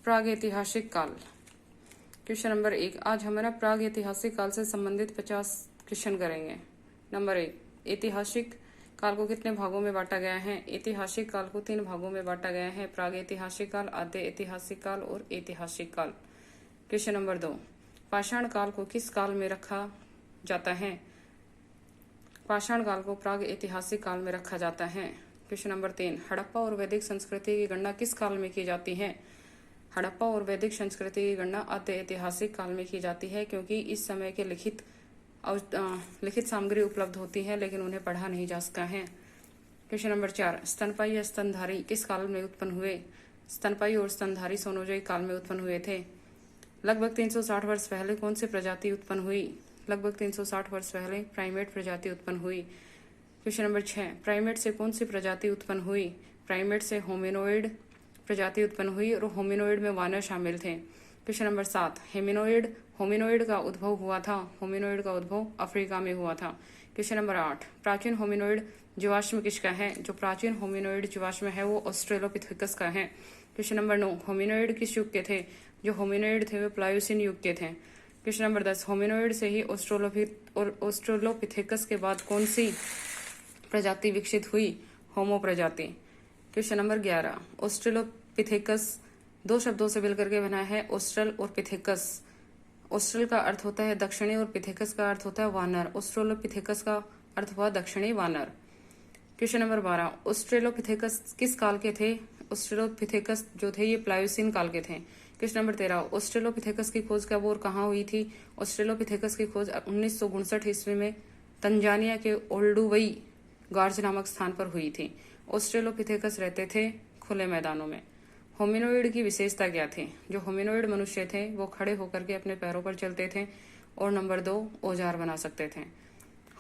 प्रागैतिहासिक काल। Question number 1, आज हमारा प्रागैतिहासिक काल से संबंधित 50 क्वेश्चन करेंगे। नंबर 1, ऐतिहासिक काल को कितने भागों में बांटा गया है? ऐतिहासिक काल को 3 भागों में बांटा गया है, प्रागैतिहासिक काल, आद्य ऐतिहासिक काल और ऐतिहासिक काल। क्वेश्चन नंबर 2, पाषाण काल को किस काल में रखा जाता है? पाषाण काल को प्रागैतिहासिक काल में रखा जाता है। क्वेश्चन नंबर 3, हड़प्पा और वैदिक संस्कृति की गणना किस काल में की जाती है? हड़प्पा और वैदिक संस्कृति की गणना आद्य ऐतिहासिक काल में की जाती है, क्योंकि इस समय के लिखित सामग्री उपलब्ध होती है लेकिन उन्हें पढ़ा नहीं जा सका है। क्वेश्चन नंबर 4, स्तनपायी या स्तनधारी किस काल में उत्पन्न हुए? स्तनपायी और स्तनधारी सोनोजोइक काल में उत्पन्न हुए थे। लगभग 360 वर्ष पहले कौन सी प्रजाति उत्पन्न हुई? लगभग 360 वर्ष पहले प्राइमेट प्रजाति उत्पन्न हुई। क्वेश्चन नंबर 6, प्राइमेट से कौन सी प्रजाति उत्पन्न हुई? प्राइमेट से होमिनोइड प्रजाति उत्पन्न हुई और होमिनोइड में वानर शामिल थे। क्वेश्चन नंबर 7, होमिनोइड का उद्भव हुआ था। होमिनोइड का उद्भव अफ्रीका में हुआ था। क्वेश्चन नंबर 8, प्राचीन होमिनोइड जीवाश्म किसका है? जो प्राचीन होमिनोइड जीवाश्म है वो ऑस्ट्रेलोपिथेकस का है। क्वेश्चन नंबर 9, होमिनोइड किस युग के थे? जो होमिनोइड थे वे प्लायोसिन युग के थे। क्वेश्चन नंबर 10, होमिनोइड से ही ऑस्ट्रेलोपिथेकस के बाद कौन सी प्रजाति विकसित हुई? होमो प्रजाति। क्वेश्चन नंबर 11, ऑस्ट्रेलोपिथेकस 2 शब्दों से मिलकर के बना है, ऑस्ट्रल और पिथेकस। ऑस्ट्रल का अर्थ होता है दक्षिणी और पिथेकस का अर्थ होता है वानर। ऑस्ट्रेलोपिथेकस का अर्थ हुआ दक्षिणी वानर। क्वेश्चन नंबर 12, ऑस्ट्रेलोपिथेकस किस काल के थे? ऑस्ट्रेलोपिथेकस जो थे ये प्लायोसिन काल के थे। क्वेश्चन नंबर 13, ऑस्ट्रेलोपिथेकस की खोज कब और कहाँ हुई थी? ऑस्ट्रेलोपिथेकस की खोज 1959 ईस्वी में तंजानिया के ओल्डुवई गार्ज नामक स्थान पर हुई थी। ऑस्ट्रेलोपिथेकस रहते थे खुले मैदानों में। होमिनोइड की विशेषता क्या थी? जो होमिनोइड मनुष्य थे वो खड़े होकर के अपने पैरों पर चलते थे और नंबर 2 औजार बना सकते थे।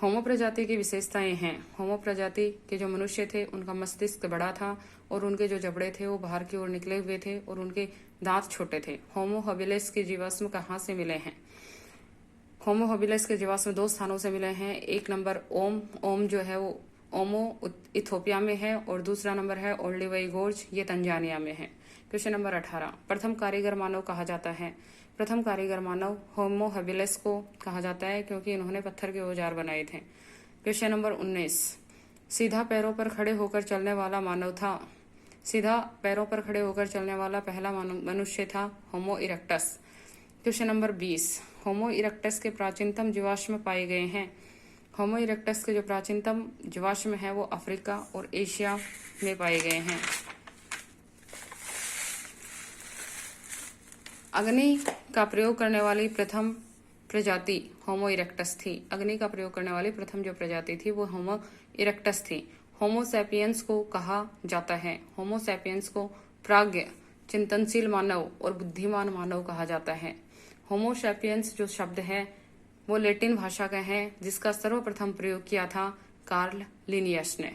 होमो प्रजाति की विशेषताएं हैं, होमो प्रजाति के जो मनुष्य थे उनका मस्तिष्क बड़ा था और उनके जो जबड़े थे वो बाहर की ओर निकले हुए थे और उनके दांत छोटे थे। होमो हबिलिस के जीवाश्म कहाँ से मिले हैं? होमो हबिलिस के जीवाश्म 2 स्थानों से मिले हैं। एक नंबर ओम जो है वो ओमो इथोपिया में है और दूसरा नंबर है ओल्डुवई गोर्ज, ये तंजानिया में है। क्वेश्चन नंबर 18, प्रथम कारीगर मानव कहा जाता है? प्रथम कारीगर मानव होमो हबिलिस को कहा जाता है क्योंकि इन्होंने पत्थर के औजार बनाए थे। क्वेश्चन नंबर 19, सीधा पैरों पर खड़े होकर चलने वाला मानव था। सीधा पैरों पर खड़े होकर चलने वाला पहला मनुष्य था होमो इरेक्टस। क्वेश्चन नंबर 20, होमो इरेक्टस के प्राचीनतम जीवाश्म पाए गए हैं। होमो इरेक्टस के जो प्राचीनतम जीवाश्म है वो अफ्रीका और एशिया में पाए गए हैं। अग्नि का प्रयोग करने वाली प्रथम प्रजाति होमो इरेक्टस थी। अग्नि का प्रयोग करने वाली प्रथम जो प्रजाति थी वो होमो इरेक्टस थी। होमो सैपियंस को कहा जाता है? होमो सैपियंस को प्राज्ञ, चिंतनशील मानव और बुद्धिमान मानव कहा जाता है। होमो सैपियंस जो शब्द है वो लैटिन भाषा का है जिसका सर्वप्रथम प्रयोग किया था कार्ल लिनियस ने।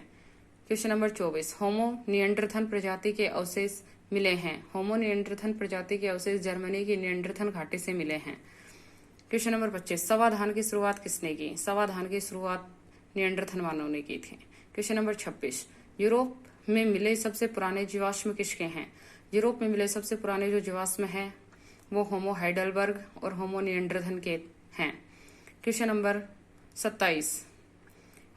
क्वेश्चन नंबर 24, होमो निएंडरथल प्रजाति के अवशेष मिले हैं। होमो निएंडरथल प्रजाति के अवशेष जर्मनी की निएंडरथल घाटी से मिले हैं। क्वेश्चन नंबर 25, सवाधान की शुरुआत किसने की? सवाधान की शुरुआत निएंडरथल मानव ने की थी। क्वेश्चन नंबर 26, यूरोप में मिले सबसे पुराने जीवाश्म किसके हैं? यूरोप में मिले सबसे पुराने जो जीवाश्म है वो होमो हाइडलबर्ग और होमो निएंडरथल के हैं। क्वेश्चन नंबर 27,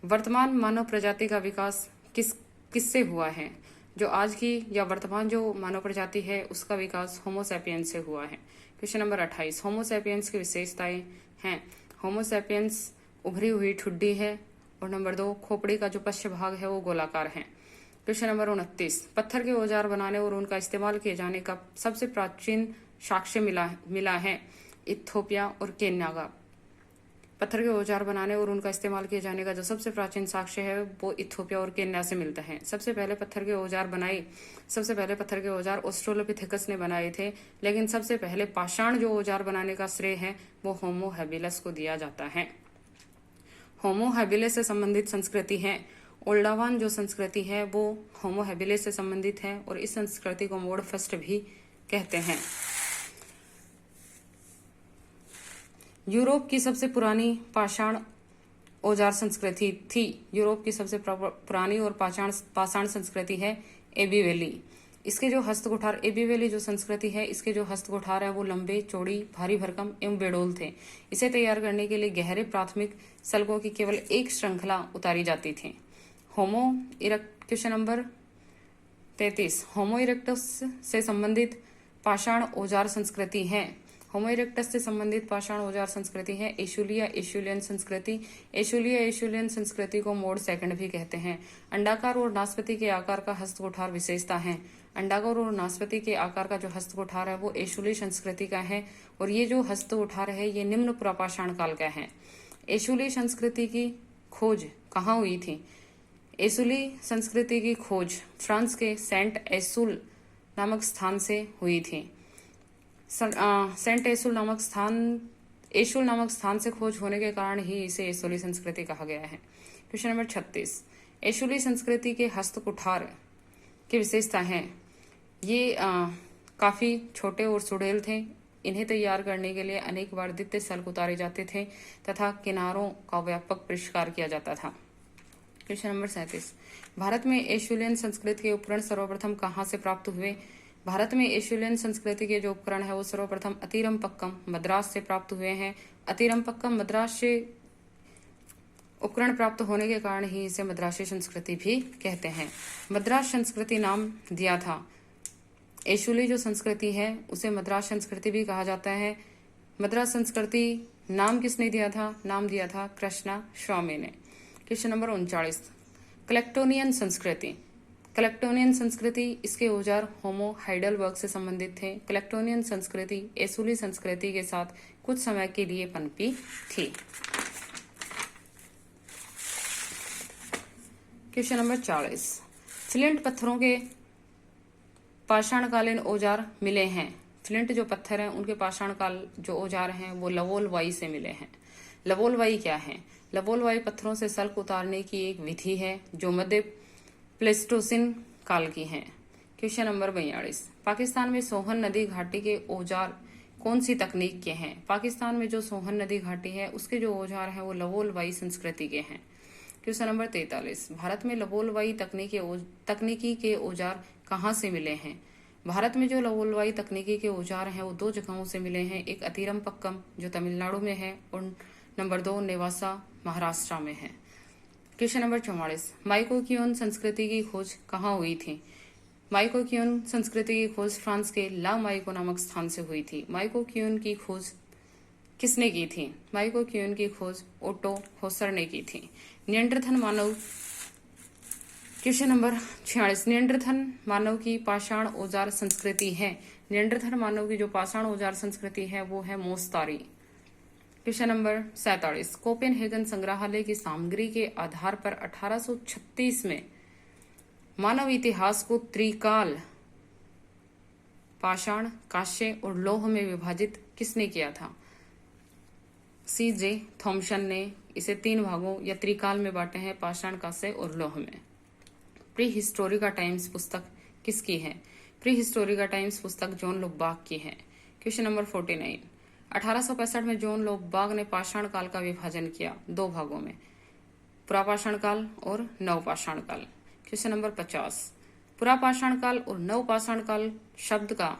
वर्तमान मानव प्रजाति का विकास किससे हुआ है? जो आज की या वर्तमान जो मानव प्रजाति है उसका विकास होमो सैपियंस से हुआ है। क्वेश्चन नंबर 28, होमो सैपियंस की विशेषताएं हैं। होमो सैपियंस उभरी हुई ठुड्डी है और नंबर 2 खोपड़ी का जो पश्च भाग है वो गोलाकार है। क्वेश्चन नंबर 29, पत्थर के औजार बनाने और उनका इस्तेमाल किए जाने का सबसे प्राचीन साक्ष्य मिला है इथोपिया और केन्या का। पत्थर के औजार बनाने और उनका इस्तेमाल किए जाने का जो सबसे प्राचीन साक्ष्य है वो इथोपिया और केन्या से मिलता है। सबसे पहले पत्थर के औजार ऑस्ट्रेलोपिथेकस ने बनाए थे, लेकिन सबसे पहले पाषाण जो औजार बनाने का श्रेय है वो होमो हैबिलिस को दिया जाता है। होमो हैबिलिस से संबंधित संस्कृति है ओल्डावान जो संस्कृति है वो होमो हैबिलिस से संबंधित है और इस संस्कृति को मोड फर्स्ट भी कहते हैं। यूरोप की सबसे पुरानी पाषाण औजार संस्कृति थी। यूरोप की सबसे पुरानी और पाषाण संस्कृति है एबी वैली। इसके जो हस्तकुठार, एबी वैली जो संस्कृति है, इसके जो हस्तकुठार है वो लंबे, चौड़ी, भारी भरकम एवं बेडोल थे। इसे तैयार करने के लिए गहरे प्राथमिक सल्कों की केवल एक श्रृंखला उतारी जाती थी। होमो इरेक्टस, क्वेश्चन नंबर 33, होमो इरेक्टस से संबंधित पाषाण औजार संस्कृति है। होमो इरेक्टस से संबंधित पाषाण औजार संस्कृति है एशुलिया एशुलियन संस्कृति। एशुलिया एशुलियन संस्कृति को मोड सेकंड भी कहते हैं। अंडाकार और नाशपाती के आकार का हस्तकुठार विशेषता है। अंडाकार और नाशपाती के आकार का जो हस्तकुठार है वो एशुली संस्कृति का है, और ये जो हस्तकुठार है ये निम्न पुरापाषाण काल का है। एशुली संस्कृति की खोज कहाँ हुई थी? एशुली संस्कृति की खोज फ्रांस के सेंट एसुल नामक स्थान से हुई थी। सेंट एशुल नामक स्थान से खोज होने के कारण ही इसे एशुली संस्कृति कहा गया है। क्वेश्चन नंबर 36, एशुली संस्कृति के हस्तकुठार की विशेषता है। ये काफी छोटे और सुडौल थे। इन्हें तैयार करने के लिए अनेक बार द्वितीय सल्क उतारे जाते थे तथा किनारों का व्यापक परिष्कार किया जाता था। क्वेश्चन नंबर 37, भारत में एशुलियन संस्कृति के उपकरण सर्वप्रथम कहाँ से प्राप्त हुए? भारत में एशुलियन संस्कृति के जो उपकरण है वो सर्वप्रथम अतिरम्पक्कम मद्रास से प्राप्त हुए हैं। अतिरम्पक्कम मद्रास से उपकरण प्राप्त होने के कारण ही इसे मद्रासी संस्कृति भी कहते हैं। मद्रास संस्कृति नाम दिया था। एशुली जो संस्कृति है उसे मद्रास संस्कृति भी कहा जाता है। मद्रास संस्कृति नाम किसने दिया था? नाम दिया था कृष्णा स्वामी ने। क्वेश्चन नंबर 39, क्लेक्टोनियन संस्कृति। क्लेक्टोनियन संस्कृति, इसके औजार होमो हाइडलबर्ग से संबंधित थे। क्लेक्टोनियन संस्कृति एशुली संस्कृति के साथ कुछ समय के लिए पनपी थी। क्वेश्चन नंबर 40, फ्लिंट पत्थरों के पाषाणकालीन औजार मिले हैं। फ्लिंट जो पत्थर हैं उनके पाषाणकाल जो औजार हैं वो लवोलवाई से मिले हैं। लवोलवाई क्या है? लवोलवाई पत्थरों से सल्क उतारने की एक विधि है जो मध्य प्लेस्टोसिन काल की है। क्वेश्चन नंबर 42, पाकिस्तान में सोहन नदी घाटी के औजार कौन सी तकनीक के हैं? पाकिस्तान में जो सोहन नदी घाटी है उसके जो औजार हैं वो लवोलवाई संस्कृति के हैं। क्वेश्चन नंबर 43, भारत में लवोलवाई तकनीकी के औजार कहाँ से मिले हैं? भारत में जो लवोलवाई तकनीकी के औजार हैं वो 2 जगहों से मिले हैं। एक अतिरम्पक्कम जो तमिलनाडु में है और नंबर 2 नेवासा महाराष्ट्र में है। क्वेश्चन नंबर 44, माइकोकियोन संस्कृति की खोज कहाँ हुई थी? माइकोकियोन संस्कृति की खोज फ्रांस के ला माइको नामक स्थान से हुई थी। माइकोकियोन की खोज किसने की थी? माइकोकियोन की खोज ओटो होसर ने की थी। नियंत्रथन मानव, क्वेश्चन नंबर 46, नियंत्रथन मानव की पाषाण औजार संस्कृति है। नियंत्रथन मानव की जो पाषाण औजार संस्कृति है वो है मोस्तारी। क्वेश्चन नंबर 47, कोपेनहेगन संग्रहालय की सामग्री के आधार पर 1836 में मानव इतिहास को त्रिकाल पाषाण, कांस्य और लौह में विभाजित किसने किया था? C.J. थॉम्सन ने इसे 3 भागों या त्रिकाल में बांटे हैं, पाषाण, कांस्य और लौह में। प्री हिस्टोरिका टाइम्स पुस्तक किसकी है? प्री हिस्टोरिका टाइम्स पुस्तक जॉन लोकबाग की है। क्वेश्चन नंबर 49, 1865 में जॉन लोकबाग ने पाषाण काल का विभाजन किया 2 भागों में, पुरापाषाण काल और नवपाषाण काल। क्वेश्चन नंबर 50, पुरापाषाण काल और नवपाषाण काल शब्द का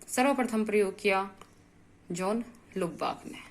सर्वप्रथम प्रयोग किया जॉन लोकबाग ने।